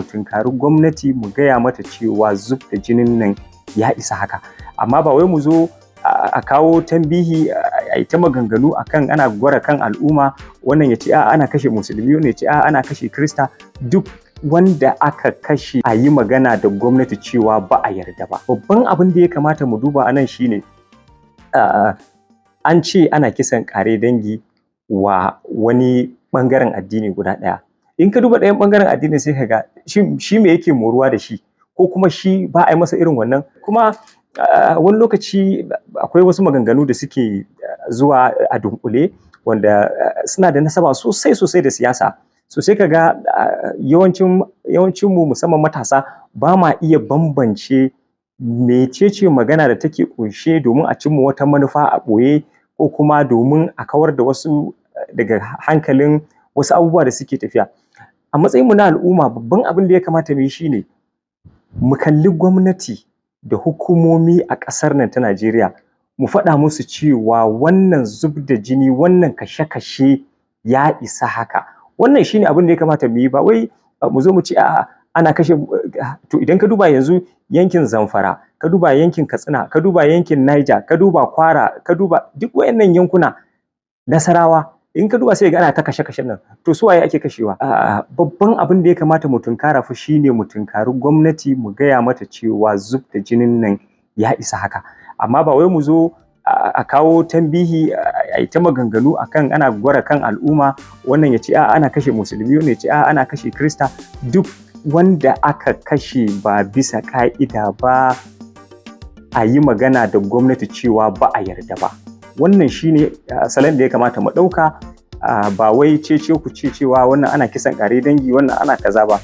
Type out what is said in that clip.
tunkari gwamnati mu gaya mata cewa zub da jinin nan ya isa haka, amma ba wai mu zo a kawo tambihi a ta maganganu akan ana gwara kan al'umma, wannan ya ce ana kashe musulmi, wannan ya ce ana kashe krista. Duk wanda aka kashe a yi magana da gwamnati cewa ba a yarda ba. Babban abin da ya kamata mu duba a nan shine an ce ana kisan ƙare dangi wa wani ɓangaren addini guda ɗaya. In ka duba ɗayan ɓangaren addini sai ka ga shi me yake moruwa da shi, ko kuma shi ba a yi masa irin wannan. Kuma wani lokaci akwai wasu maganganu da suke zuwa a dunkule wanda suna da nasaba sosai da siyasa. So sai ka ga yawancin mu musamman matasa ba ma iya bambance mecece magana da take kunshe domin a cimma wata manufa a ɓoye, ko kuma domin a kawar da wasu daga hankalin wasu abubuwa da suke tafiya. A matsayinmu na al'umma, babban abin da ya kamata mu yi shine mu kalli gwamnati da hukumomi a ƙasar nan ta Najeriya, mu faɗa musu cewa wannan zub da jini, wannan kashe-kashe ya isa haka. Wannan shine abin da ya kamata mu yi, ba wai mu zo mu ce ana kashe. To idan ka duba yanzu yankin Zamfara, ka duba yankin Katsina, ka duba yankin Niger, ka duba Kwara, ka duba duk wayannan yankuna, Nasarawa, in ka duba sai ga ana ta kashe-kashen nan. To su waye ake kashewa? Babban abin da ya kamata mu tunkara fa shine mu tunkari gwamnati mu gaya mata cewa zub da jinin nan ya isa haka, amma ba wai mu zo a kawo tambihi a ta maganganu akan ana gwara kan al'umma, wannan ya ce ana kashe musulmi, wannan ya ce ana kashe krista. Duk wanda aka kashe ba bisa ka'ida ba, a yi magana da gwamnati cewa ba a yarda ba. Wannan shine salon da ya kamata mu ɗauka, ba wai cece ku ce cewa wannan ana kisan ƙare dangi, wannan ana kaza ba.